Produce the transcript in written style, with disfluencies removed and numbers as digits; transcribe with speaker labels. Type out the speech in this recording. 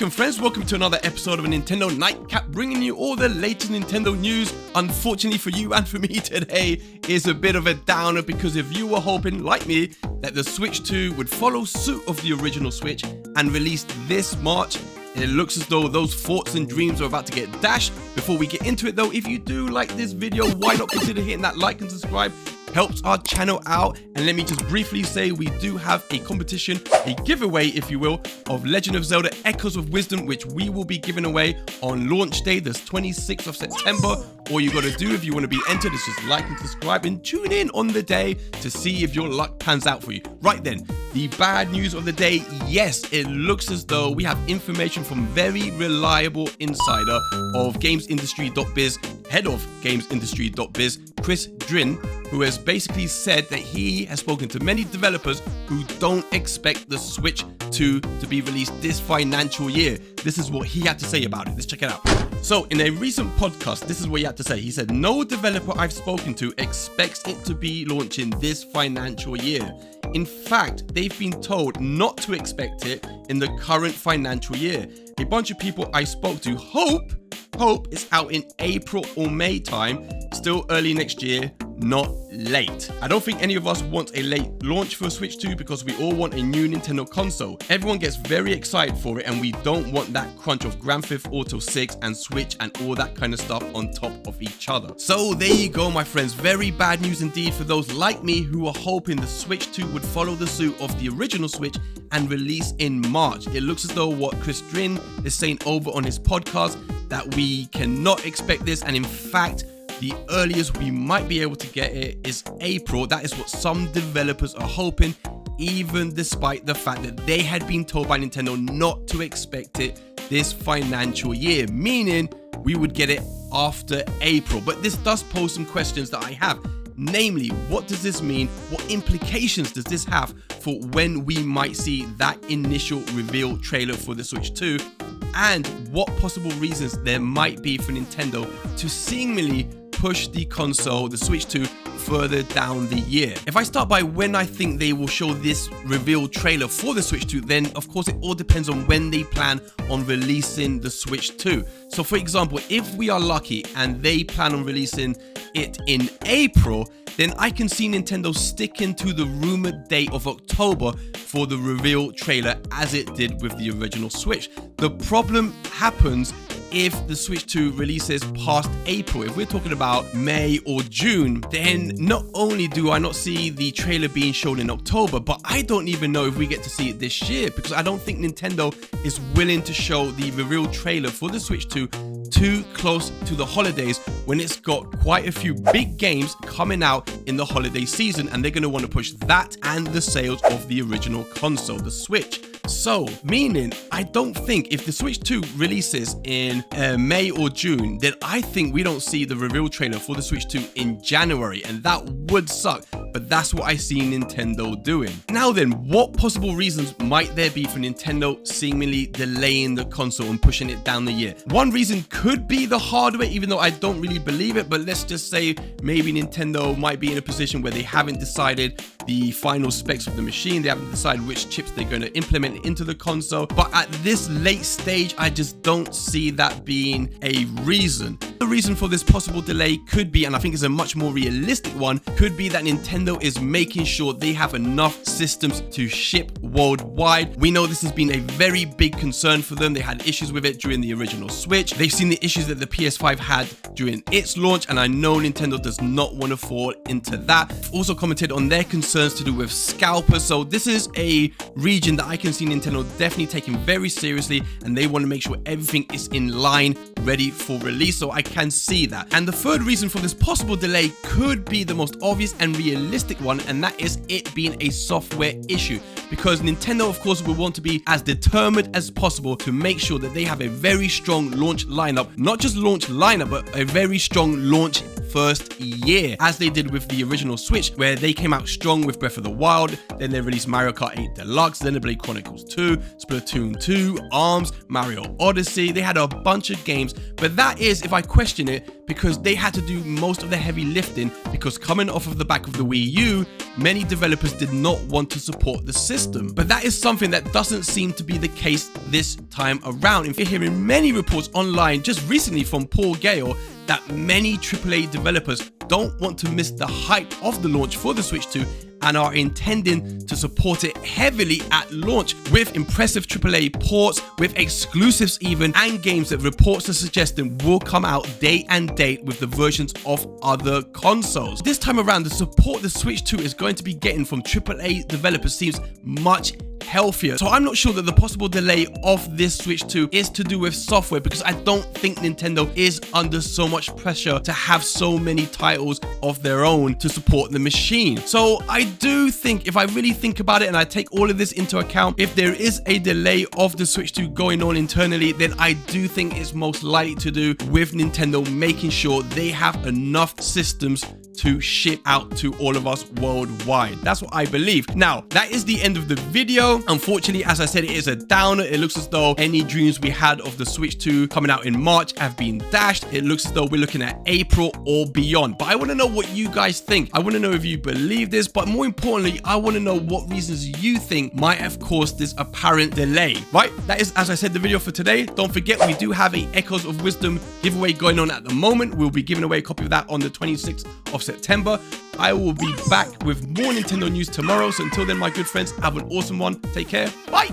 Speaker 1: Welcome friends, welcome to another episode of a Nintendo Nightcap, bringing you all the latest Nintendo news. Unfortunately for you and for me today is a bit of a downer, because if you were hoping, like me, that the Switch 2 would follow suit of the original Switch and release this March, it looks as though those thoughts and dreams are about to get dashed. Before we get into it though, if you do like this video, why not consider hitting that like and subscribe? Helps our channel out. And let me just briefly say, we do have a competition, a giveaway if you will, of Legend of Zelda Echoes of Wisdom, which we will be giving away on launch day, the 26th of September. All you gotta do if you want to be entered is just like and subscribe and tune in on the day to see if your luck pans out for you. Right then, the bad news of the day, yes, it looks as though we have information from very reliable insider of GamesIndustry.biz, head of GamesIndustry.biz, Chris Drin, who has basically said that he has spoken to many developers who don't expect the Switch 2 to be released this financial year. This is what he had to say about it. Let's check it out. So in a recent podcast, this is what he had to say. He said, no developer I've spoken to expects it to be launching this financial year. In fact, they've been told not to expect it in the current financial year. A bunch of people I spoke to hope it's out in April or May time, still early next year, not late. I don't think any of us want a late launch for Switch 2 because we all want a new Nintendo console. Everyone gets very excited for it and we don't want that crunch of Grand Theft Auto 6 and Switch and all that kind of stuff on top of each other. So there you go, my friends. Very bad news indeed for those like me who are hoping the Switch 2 would follow the suit of the original Switch and release in March. It looks as though what Chris Drin is saying over on his podcast, that we cannot expect this, and in fact, the earliest we might be able to get it is April. That is what some developers are hoping, even despite the fact that they had been told by Nintendo not to expect it this financial year, meaning we would get it after April. But this does pose some questions that I have. Namely, what does this mean? What implications does this have for when we might see that initial reveal trailer for the Switch 2? And what possible reasons there might be for Nintendo to seemingly push the console, the Switch 2, further down the year. If I start by when I think they will show this reveal trailer for the Switch 2, then of course it all depends on when they plan on releasing the Switch 2. So for example, if we are lucky and they plan on releasing it in April, then I can see Nintendo sticking to the rumored date of October for the reveal trailer as it did with the original Switch. The problem happens if the Switch 2 releases past April. If we're talking about May or June, then not only do I not see the trailer being shown in October, but I don't even know if we get to see it this year, because I don't think Nintendo is willing to show the reveal trailer for the Switch 2 too close to the holidays, when it's got quite a few big games coming out in the holiday season, and they're going to want to push that and the sales of the original console, the Switch. So, meaning, I don't think if the Switch 2 releases in May or June, then I think we don't see the reveal trailer for the Switch 2 in January, and that would suck, but that's what I see Nintendo doing. Now then, what possible reasons might there be for Nintendo seemingly delaying the console and pushing it down the year? One reason could be the hardware, even though I don't really believe it, but let's just say maybe Nintendo might be in a position where they haven't decided the final specs of the machine, they haven't decided which chips they're going to implement into the console, but at this late stage I just don't see that being a reason. The reason for this possible delay could be, and I think it's a much more realistic one, could be that Nintendo is making sure they have enough systems to ship worldwide. We know this has been a very big concern for them. They had issues with it during the original Switch. They've seen the issues that the PS5 had during its launch, and I know Nintendo does not want to fall into that. They've also commented on their concerns to do with scalpers, so this is a region that I can see Nintendo definitely taking very seriously, and they want to make sure everything is in line, ready for release, so I can see that. And the third reason for this possible delay could be the most obvious and realistic one, and that is it being a software issue, because Nintendo of course will want to be as determined as possible to make sure that they have a very strong launch lineup, not just launch lineup, but a very strong launch first year, as they did with the original Switch, where they came out strong with Breath of the Wild, then they released Mario Kart 8 Deluxe, Xenoblade Chronicles 2, Splatoon 2, ARMS, Mario Odyssey. They had a bunch of games, but that is, if I question it, because they had to do most of the heavy lifting, because coming off of the back of the Wii U, many developers did not want to support the system. But that is something that doesn't seem to be the case this time around. If you're hearing many reports online just recently from Paul Gale that many AAA developers don't want to miss the hype of the launch for the Switch 2 and are intending to support it heavily at launch with impressive AAA ports, with exclusives even, and games that reports are suggesting will come out day and date with the versions of other consoles. This time around, the support the Switch 2 is going to be getting from AAA developers seems much healthier. So I'm not sure that the possible delay of this Switch 2 is to do with software, because I don't think Nintendo is under so much pressure to have so many titles of their own to support the machine. So I do think, if I really think about it and I take all of this into account, if there is a delay of the Switch 2 going on internally, then I do think it's most likely to do with Nintendo making sure they have enough systems to ship out to all of us worldwide. That's what I believe. Now, that is the end of the video. Unfortunately, as I said, it is a downer. It looks as though any dreams we had of the Switch 2 coming out in March have been dashed. It looks as though we're looking at April or beyond. But I want to know what you guys think. I want to know if you believe this, but more importantly, I want to know what reasons you think might have caused this apparent delay, right? That is, as I said, the video for today. Don't forget, we do have a Echoes of Wisdom giveaway going on at the moment. We'll be giving away a copy of that on the 26th of September. I will be back with more Nintendo news tomorrow. So until then, my good friends, have an awesome one. Take care. Bye.